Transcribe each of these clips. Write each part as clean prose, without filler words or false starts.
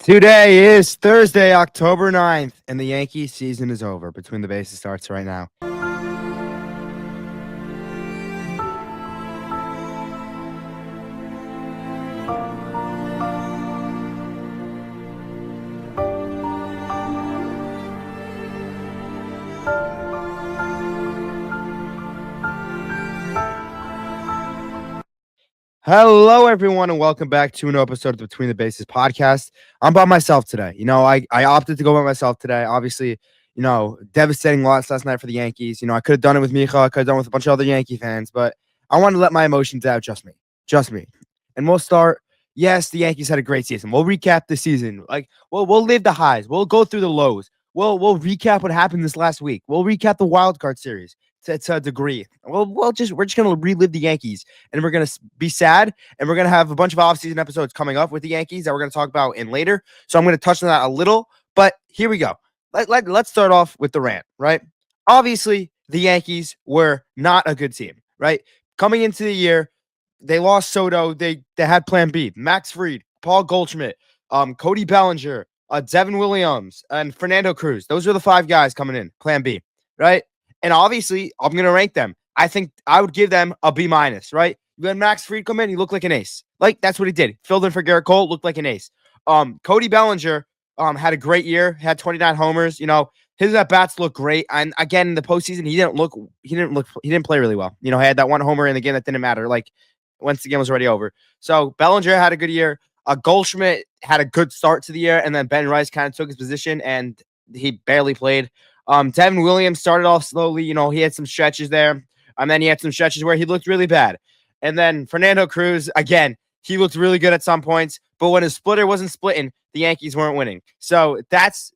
Today is Thursday, October 9th, and the Yankees season is over. Between the Bases starts right now. Hello, everyone, and welcome back to an episode of the Between the Bases podcast. I'm by myself today. I opted to go by myself today. Obviously, devastating loss last night for the Yankees. I could have done it with Micha. I could have done it with a bunch of other Yankee fans, but I wanted to let my emotions out. Just me. Just me. And we'll start. Yes, the Yankees had a great season. We'll recap the season. We'll live the highs. We'll go through the lows. We'll recap what happened this last week. We'll recap the wild card series to a degree. We're just gonna relive the Yankees, and we're gonna be sad, and we're gonna have a bunch of off-season episodes coming up with the Yankees that we're gonna talk about in later. So I'm gonna touch on that a little, but here we go. Let's start off with the rant, right? Obviously, the Yankees were not a good team, right? Coming into the year, they lost Soto. They had Plan B. Max Fried, Paul Goldschmidt, Cody Bellinger, Devin Williams, and Fernando Cruz. Those are the five guys coming in. Plan B, right? And obviously, I'm going to rank them. I think I would give them a B-, right? You had Max Fried come in. He looked like an ace. That's what he did. Filled in for Garrett Cole. Looked like an ace. Cody Bellinger had a great year. Had 29 homers. His at-bats look great. And again, in the postseason, he didn't play really well. He had that one homer in the game that didn't matter. Once the game was already over. So Bellinger had a good year. Goldschmidt had a good start to the year. And then Ben Rice kind of took his position and he barely played. Devin Williams started off slowly. He had some stretches there. And then he had some stretches where he looked really bad. And then Fernando Cruz, again, he looked really good at some points. But when his splitter wasn't splitting, the Yankees weren't winning. So that's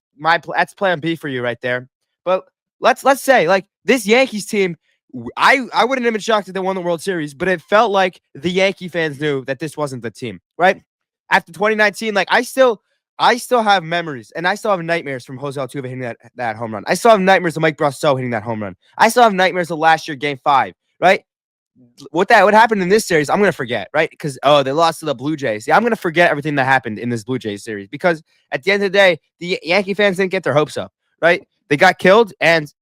Plan B for you right there. But let's say, this Yankees team, I wouldn't have been shocked if they won the World Series, but it felt like the Yankee fans knew that this wasn't the team, right? After 2019, I still have memories, and I still have nightmares from Jose Altuve hitting that home run. I still have nightmares of Mike Brasso hitting that home run. I still have nightmares of last year, Game 5, right? What happened in this series, I'm going to forget, right? Because, they lost to the Blue Jays. Yeah, I'm going to forget everything that happened in this Blue Jays series because at the end of the day, the Yankee fans didn't get their hopes up, right? They got killed, and,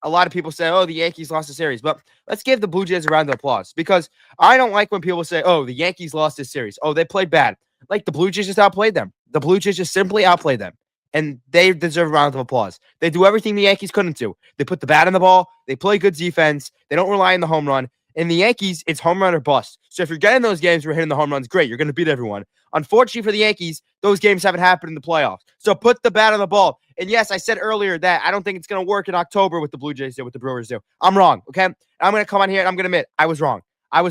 a lot of people say, the Yankees lost the series. But let's give the Blue Jays a round of applause because I don't like when people say, the Yankees lost this series. They played bad. The Blue Jays just outplayed them. The Blue Jays just simply outplayed them. And they deserve a round of applause. They do everything the Yankees couldn't do. They put the bat in the ball. They play good defense. They don't rely on the home run. In the Yankees, it's home run or bust. So if you're getting those games where you're hitting the home runs, great. You're going to beat everyone. Unfortunately for the Yankees, those games haven't happened in the playoffs. So put the bat on the ball. And yes, I said earlier that I don't think it's going to work in October with the Blue Jays do, what the Brewers do. I'm wrong, okay? I'm going to come on here and I'm going to admit I was wrong. I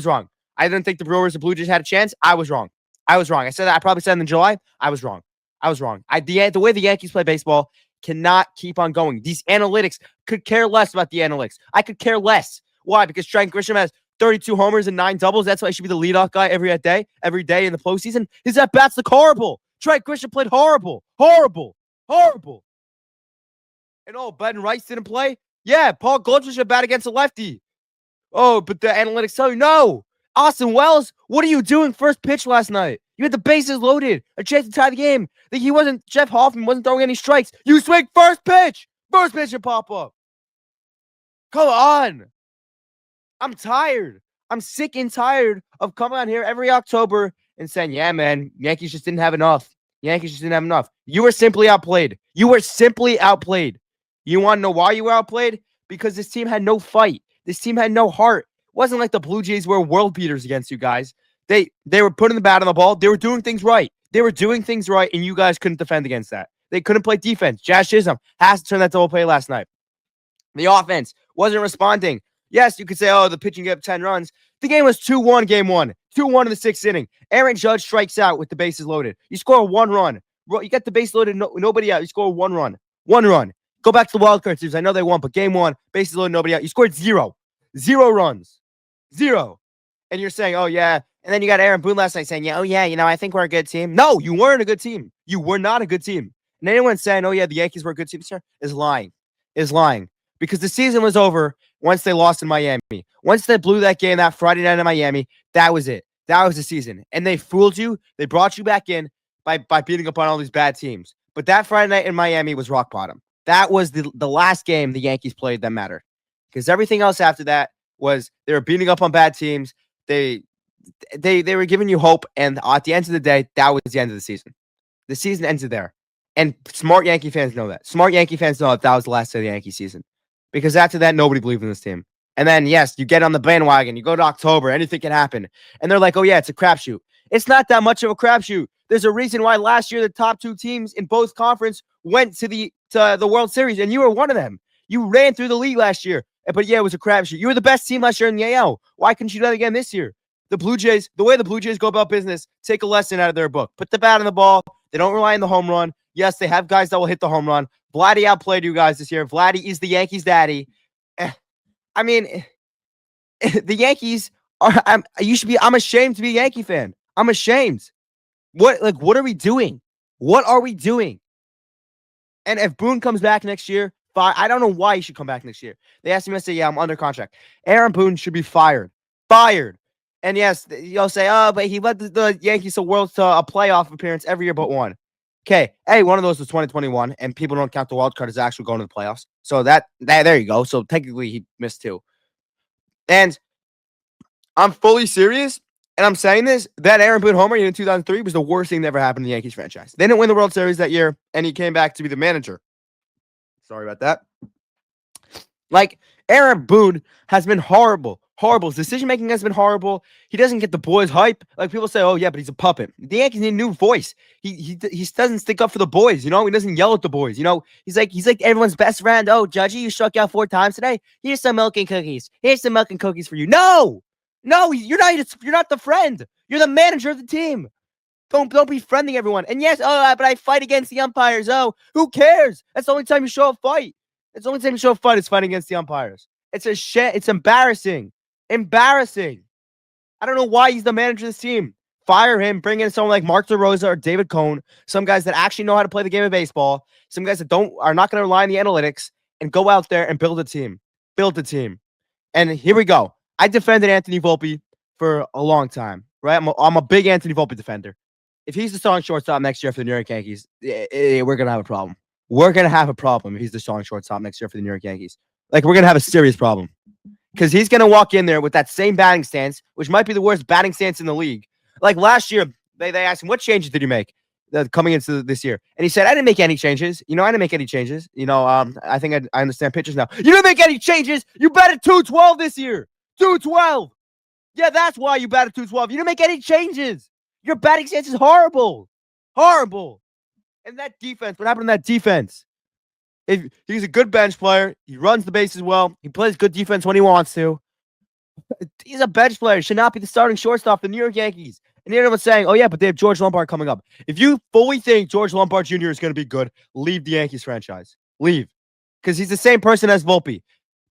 didn't think the Brewers, the Blue Jays had a chance. I was wrong. I said that. I probably said it in July. I was wrong. The way the Yankees play baseball cannot keep on going. These analytics could care less about the analytics. I could care less. Why? Because Trent Grisham has 32 homers and 9 doubles. That's why he should be the leadoff guy every day in the postseason. His at-bats look horrible. Trent Grisham played horrible. And Ben Rice didn't play? Yeah, Paul Goldschmidt should bat against a lefty. But the analytics tell you, no. Austin Wells, what are you doing first pitch last night? You had the bases loaded, a chance to tie the game. Jeff Hoffman wasn't throwing any strikes. You swing first pitch and pop up. Come on. I'm tired. I'm sick and tired of coming on here every October and saying, yeah, man, Yankees just didn't have enough. You were simply outplayed. You want to know why you were outplayed? Because this team had no fight. This team had no heart. It wasn't like the Blue Jays were world beaters against you guys. They were putting the bat on the ball. They were doing things right. And you guys couldn't defend against that. They couldn't play defense. Jazz Chisholm has to turn that double play last night. The offense wasn't responding. Yes, you could say, the pitching gave up 10 runs. The game was 2-1 game 1. 2-1 in the 6th inning. Aaron Judge strikes out with the bases loaded. You score 1 run. You get the base loaded, nobody out. You score 1 run. 1 run. Go back to the wild card series. I know they won, but game 1, bases loaded, nobody out. You scored 0. 0 runs. 0. And you're saying, yeah. And then you got Aaron Boone last night saying, I think we're a good team. No, you weren't a good team. You were not a good team. And anyone saying, the Yankees were a good team, sir, is lying. Because the season was over once they lost in Miami. Once they blew that game that Friday night in Miami, that was it. That was the season. And they fooled you. They brought you back in. by beating up on all these bad teams. But that Friday night in Miami was rock bottom. That was the last game the Yankees played that mattered. Because everything else after that was they were beating up on bad teams. They were giving you hope, and at the end of the day, that was the end of the season. The season ended there. And smart Yankee fans know that. Smart Yankee fans know that was the last day of the Yankee season. Because after that, nobody believed in this team. And then, yes, you get on the bandwagon. You go to October. Anything can happen. And they're like, oh, yeah, it's a crapshoot. It's not that much of a crapshoot. There's a reason why last year the top two teams in both conference went to the World Series, and you were one of them. You ran through the league last year. But, yeah, it was a crapshoot. You were the best team last year in the AL. Why couldn't you do that again this year? The Blue Jays, the way the Blue Jays go about business, take a lesson out of their book. Put the bat on the ball. They don't rely on the home run. Yes, they have guys that will hit the home run. Vladdy outplayed you guys this year. Vladdy is the Yankees' daddy. I mean, the Yankees are. I'm ashamed to be a Yankee fan. I'm ashamed. What are we doing? What are we doing? And if Boone comes back next year, I don't know why he should come back next year. They asked him to say, yeah, I'm under contract. Aaron Boone should be fired. Fired. And yes, you'll say, oh, but he led the Yankees to a playoff appearance every year but one. Okay, hey, one of those was 2021, and people don't count the wild card as actually going to the playoffs. So that there you go. So technically, he missed two. And I'm fully serious, and I'm saying this, that Aaron Boone homer in 2003 was the worst thing that ever happened in the Yankees franchise. They didn't win the World Series that year, and he came back to be the manager. Sorry about that. Like, Aaron Boone has been horrible. His decision-making has been horrible. He doesn't get the boys hype. Like, people say, oh, yeah, but he's a puppet. The Yankees need a new voice. He doesn't stick up for the boys, you know? He doesn't yell at the boys, you know? He's like everyone's best friend. Oh, Judgy, you struck out 4 times today? Here's some milk and cookies. Here's some milk and cookies for you. No, you're not the friend. You're the manager of the team. Don't be friending everyone. And yes, but I fight against the umpires. Oh, who cares? That's the only time you show a fight. It's the only time you show a fight is fighting against the umpires. It's a shit. It's embarrassing. Embarrassing. I don't know why he's the manager of this team. Fire him. Bring in someone like Mark DeRosa or David Cohn. Some guys that actually know how to play the game of baseball. Some guys that are not going to rely on the analytics and go out there and build a team. Build a team. And here we go. I defended Anthony Volpe for a long time, right? I'm a big Anthony Volpe defender. If he's the starting shortstop next year for the New York Yankees, we're going to have a problem. We're going to have a problem if he's the starting shortstop next year for the New York Yankees. Like, we're going to have a serious problem. Because he's going to walk in there with that same batting stance, which might be the worst batting stance in the league. Like last year, they asked him, what changes did you make coming into this year? And he said, I didn't make any changes. I didn't make any changes. I think I understand pitchers now. You didn't make any changes. You batted 212 this year. 212. Yeah, that's why you batted 212. You didn't make any changes. Your batting stance is horrible. Horrible. And that defense, what happened to that defense? If he's a good bench player, he runs the bases well, he plays good defense when he wants to. He's a bench player. He should not be the starting shortstop for the New York Yankees. And everyone's saying, oh, yeah, but they have George Lombard coming up. If you fully think George Lombard Jr. is going to be good, leave the Yankees franchise. Leave. Because he's the same person as Volpe.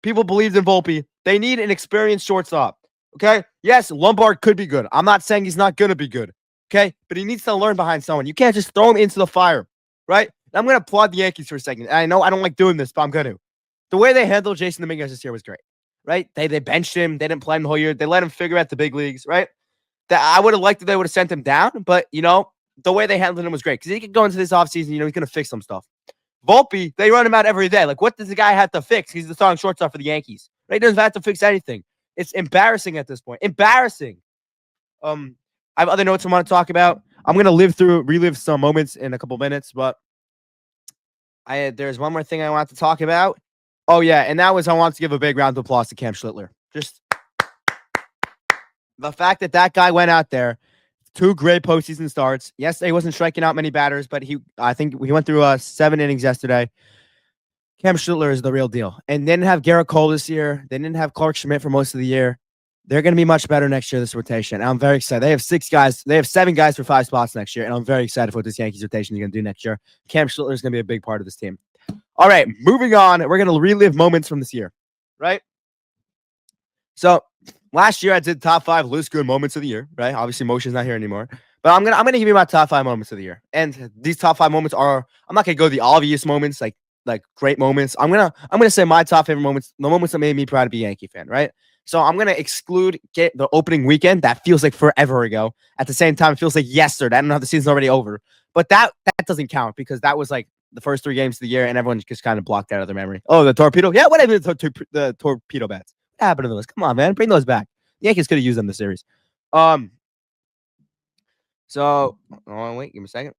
People believed in Volpe. They need an experienced shortstop. Okay? Yes, Lombard could be good. I'm not saying he's not going to be good. Okay? But he needs to learn behind someone. You can't just throw him into the fire. Right? I'm going to applaud the Yankees for a second. I know I don't like doing this, but I'm going to. The way they handled Jason Dominguez this year was great. Right? They benched him. They didn't play him the whole year. They let him figure out the big leagues. Right? That I would have liked that they would have sent him down. But, the way they handled him was great. Because he could go into this offseason, he's going to fix some stuff. Volpe, they run him out every day. Like, what does the guy have to fix? He's the starting shortstop for the Yankees. Right? He doesn't have to fix anything. It's embarrassing at this point. Embarrassing. I have other notes I want to talk about. I'm going to relive some moments in a couple minutes, but there's one more thing I want to talk about. Oh, yeah, and that was I want to give a big round of applause to Cam Schlittler. Just the fact that guy went out there, 2 great postseason starts. Yes, he wasn't striking out many batters, but I think he went through 7 innings yesterday. Cam Schlittler is the real deal. And they didn't have Garrett Cole this year. They didn't have Clark Schmidt for most of the year. They're going to be much better next year, this rotation. And I'm very excited. They have 6 guys. They have 7 guys for 5 spots next year. And I'm very excited for what this Yankees rotation is going to do next year. Cam Schlittler is going to be a big part of this team. All right, moving on. We're going to relive moments from this year, right? So last year I did top 5 loose good moments of the year, right? Obviously, Moshe's not here anymore. But I'm gonna give you my top 5 moments of the year. And these top 5 moments are, I'm not going to go the obvious moments, like great moments. I'm gonna say my top favorite moments, the moments that made me proud to be a Yankee fan, right? So I'm gonna exclude the opening weekend. That feels like forever ago. At the same time, it feels like yesterday. I don't know how the season's already over. But that doesn't count because that was like the first 3 games of the year, and everyone just kind of blocked out of their memory. Oh, the torpedo. Yeah, what happened to the torpedo bats? What happened to those? Come on, man, bring those back. The Yankees could have used them this series. Um. So, wait, give me a second.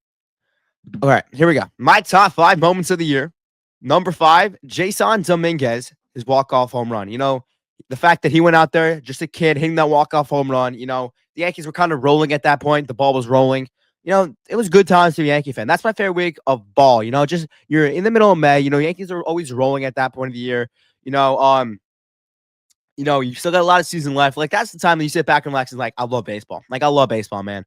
All right, here we go. My top 5 moments of the year. Number 5, Jason Dominguez, his walk-off home run. The fact that he went out there, just a kid, hitting that walk-off home run. The Yankees were kind of rolling at that point. The ball was rolling. It was good times to be a Yankee fan. That's my favorite week of ball. Just you're in the middle of May. Yankees are always rolling at that point of the year. You still got a lot of season left. Like, that's the time that you sit back and relax and like, I love baseball. Like, I love baseball, man.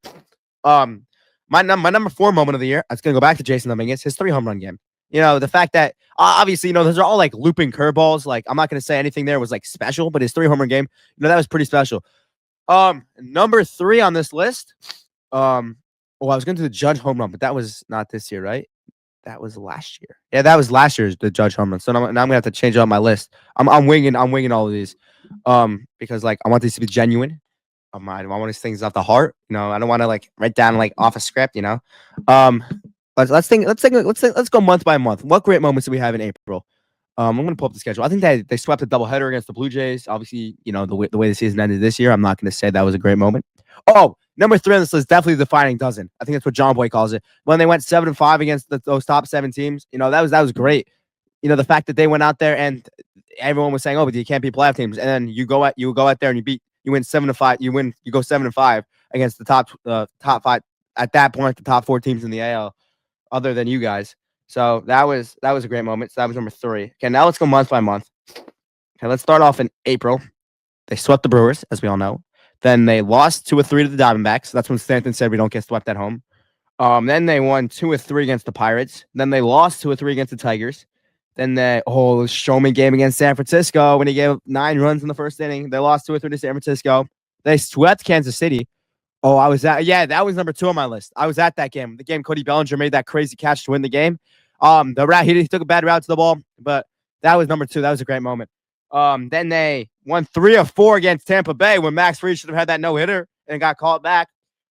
My number 4 moment of the year, I was gonna go back to Jason Dominguez, his 3 home run game. The fact that obviously, those are all like looping curveballs. Like, I'm not gonna say anything there was like special, but his 3 home run game, that was pretty special. Number 3 on this list. I was going to the Judge home run, but that was not this year, right? That was last year. Yeah, that was last year's the Judge home run. So now I'm gonna have to change up my list. I'm winging all of these, because like I want these to be genuine. I want these things off the heart. I don't want to like write down like off a script. Let's go month by month. What great moments do we have in April? I'm gonna pull up the schedule. I think they swept a doubleheader against the Blue Jays. Obviously, the way the season ended this year, I'm not gonna say that was a great moment. Oh, number 3 on this list, definitely the defining dozen. I think that's what John Boy calls it. When they went 7-5 against those top 7 teams, that was great. The fact that they went out there and everyone was saying, "Oh, but you can't beat playoff teams," and then you go out there and you win 7-5. You go 7-5 against the top 5 at that point, the top 4 teams in the AL, other than you guys. So that was a great moment. So that was number 3. Okay, now let's go month by month. Okay, let's start off in April. They swept the Brewers, as we all know. Then they lost 2-3 to the Diamondbacks. That's when Stanton said we don't get swept at home. Then they won 2-3 against the Pirates. Then they lost 2-3 against the Tigers. Then the whole Strowman game against San Francisco when he gave up 9 runs in the first inning. They lost 2-3 to San Francisco. They swept Kansas City. Oh, I was at that was number 2 on my list. I was at that game. The game Cody Bellinger made that crazy catch to win the game. He took a bad route to the ball, but that was number 2. That was a great moment. Then they won 3 of 4 against Tampa Bay when Max Fried should have had that no-hitter and got called back.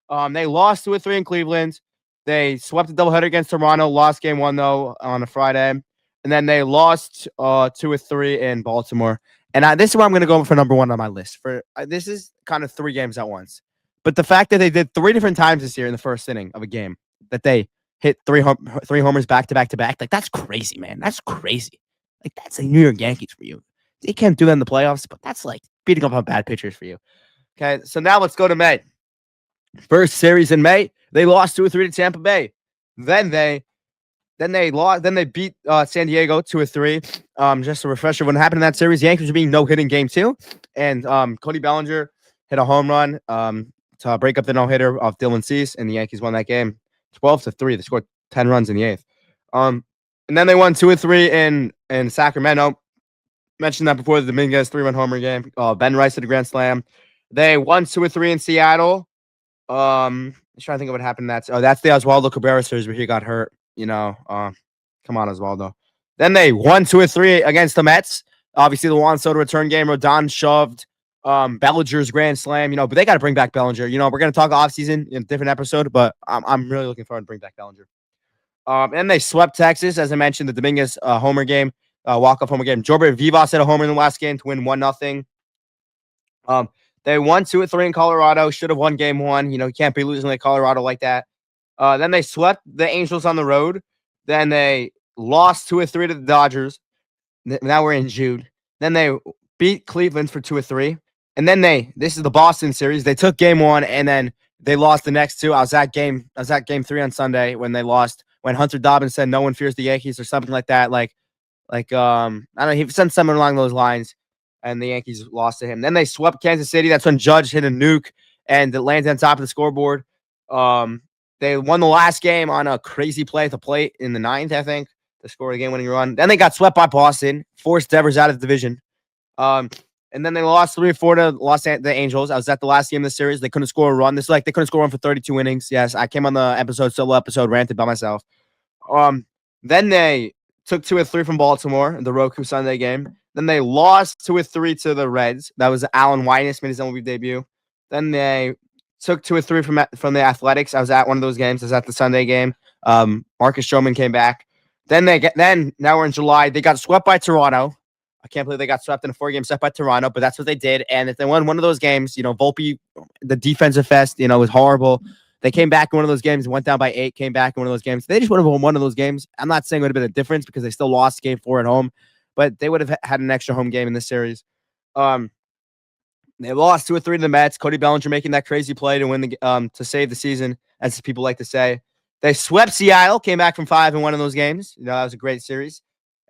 They lost 2-3 in Cleveland. They swept a doubleheader against Toronto, lost game 1 though on a Friday. And then they lost 2-3 in Baltimore. And this is where I'm going to go for number 1 on my list. This is kind of 3 games at once. But the fact that they did 3 different times this year in the first inning of a game, that they hit 3 homers back to back to back, like that's crazy, man. That's crazy. Like that's the New York Yankees for you. They can't do that in the playoffs, but that's like beating up on bad pitchers for you. Okay, so now let's go to May. First series in May, they lost 2-3 to Tampa Bay. Then they beat San Diego 2-3. Just a refresher, what happened in that series, Yankees were being no-hitting game 2, and Cody Bellinger hit a home run to break up the no-hitter of Dylan Cease, and the Yankees won that game 12-3. They scored 10 runs in the 8th. And then they won 2-3 in Sacramento. Mentioned that before, the Dominguez 3-run homer game. Ben Rice hit a grand slam. They won 2-3 in Seattle. I'm trying to think of what happened. That's the Oswaldo Cabrera series where he got hurt. Come on, Oswaldo. Then they won 2-3 against the Mets. Obviously, the Juan Soto return game. Rodon shoved Bellinger's grand slam. But they got to bring back Bellinger. We're gonna talk offseason in a different episode, but I'm really looking forward to bring back Bellinger. And they swept Texas, as I mentioned, the Dominguez homer game. Walk-off homer game. Jorbert Vivas hit a homer in the last game to win 1-0. They won 2-3 in Colorado. Should have won game 1. You can't be losing like Colorado like that. Then they swept the Angels on the road. Then they lost 2-3 to the Dodgers. Now we're in June. Then they beat Cleveland for 2-3. And then this is the Boston series. They took game 1 and then they lost the next 2. I was at game 3 on Sunday when they lost. When Hunter Dobbins said no one fears the Yankees or something like that. I don't know, he said something along those lines, and the Yankees lost to him. Then they swept Kansas City. That's when Judge hit a nuke, and it landed on top of the scoreboard. They won the last game on a crazy play at the plate in the 9th, I think, to score the game-winning run. Then they got swept by Boston, forced Devers out of the division. And then they lost 3-4 to the Angels. I was at the last game of the series. They couldn't score a run. They couldn't score a run for 32 innings. Yes, I came on the solo episode, ranted by myself. Then they took 2-3 from Baltimore in the Roku Sunday game. Then they lost 2-3 to the Reds. That was Alan Wyness made his MLB debut. Then they took 2-3 from the Athletics. I was at one of those games. I was at the Sunday game. Marcus Stroman came back. Then now we're in July. They got swept by Toronto. I can't believe they got swept in a 4-game set by Toronto, but that's what they did. And if they won one of those games, Volpe, the defensive fest, was horrible. They came back in one of those games, went down by 8, came back in one of those games. They just would have won one of those games. I'm not saying it would have been a difference because they still lost game 4 at home, but they would have had an extra home game in this series. They lost 2 or 3 to the Mets. Cody Bellinger making that crazy play to win to save the season, as people like to say. They swept Seattle, came back from 5 and 1 of those games. That was a great series.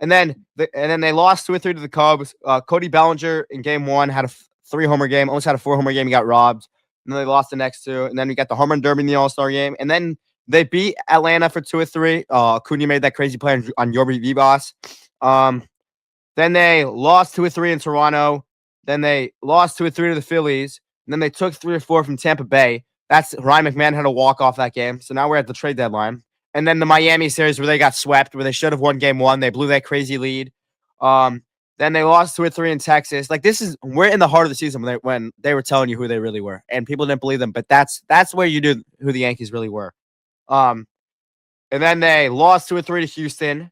And then they lost 2 or 3 to the Cubs. Cody Bellinger in game 1 had a 3-homer game, almost had a 4-homer game. He got robbed. And then they lost the next 2. And then we got the home run derby in the All-Star game. And then they beat Atlanta for 2 or 3. Acuna made that crazy play on Yorby Vivas. Then they lost 2 or 3 in Toronto. Then they lost 2 or 3 to the Phillies. And then they took 3 or 4 from Tampa Bay. Ryan McMahon had to walk off that game. So now we're at the trade deadline. And then the Miami series where they got swept, where they should have won game 1. They blew that crazy lead. Then they lost 2 or 3 in Texas. We're in the heart of the season when they were telling you who they really were. And people didn't believe them. But that's where you knew who the Yankees really were. And then they lost 2 or 3 to Houston.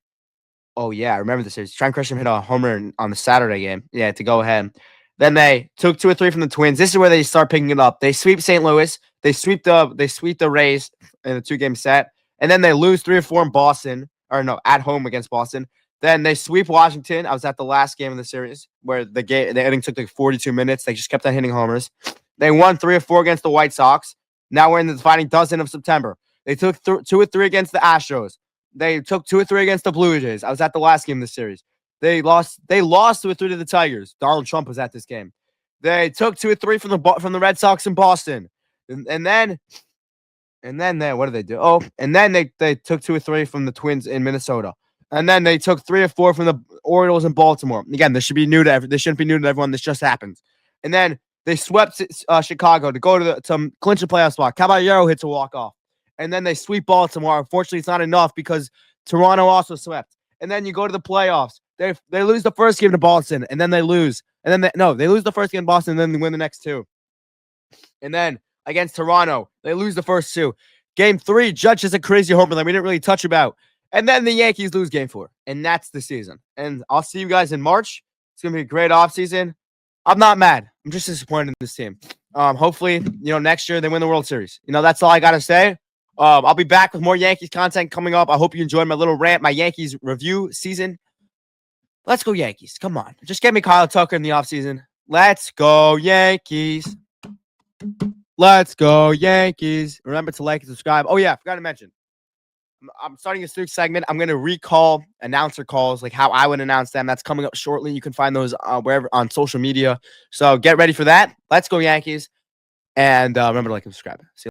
Oh, yeah, I remember the series. Trent Grisham hit a homer on the Saturday game. Yeah, to go ahead. Then they took 2 or 3 from the Twins. This is where they start picking it up. They sweep St. Louis. They sweep the Rays in a 2-game set. And then they lose 3 or 4 in Boston. Or no, at home against Boston. Then they sweep Washington. I was at the last game of the series where the inning took 42 minutes. They just kept on hitting homers. They won 3 or 4 against the White Sox. Now we're in the defining dozen of September. They took 2 or 3 against the Astros. They took 2 or 3 against the Blue Jays. I was at the last game of the series. They lost 2 or 3 to the Tigers. Donald Trump was at this game. They took 2 or 3 from the Red Sox in Boston. And then what did they do? Oh, and then they took 2 or 3 from the Twins in Minnesota. And then they took 3 or 4 from the Orioles in Baltimore. Again, this shouldn't be new to everyone. This just happened. And then they swept Chicago to go to clinch a playoff spot. Caballero hits a walk-off. And then they sweep Baltimore. Unfortunately, it's not enough because Toronto also swept. And then you go to the playoffs. They lose the first game to Boston, and then they lose. And then they lose the first game to Boston, and then they win the next 2. And then against Toronto, they lose the first 2. Game 3, Judge is a crazy homer that we didn't really touch about. And then the Yankees lose game 4. And that's the season. And I'll see you guys in March. It's going to be a great offseason. I'm not mad. I'm just disappointed in this team. Hopefully, next year they win the World Series. That's all I got to say. I'll be back with more Yankees content coming up. I hope you enjoyed my little rant, my Yankees review season. Let's go Yankees. Come on. Just get me Kyle Tucker in the offseason. Let's go Yankees. Let's go Yankees. Remember to like and subscribe. Oh, yeah. I forgot to mention. I'm starting a new segment. I'm going to recall announcer calls, like how I would announce them. That's coming up shortly. You can find those wherever on social media. So get ready for that. Let's go Yankees. And remember to like and subscribe. See you later.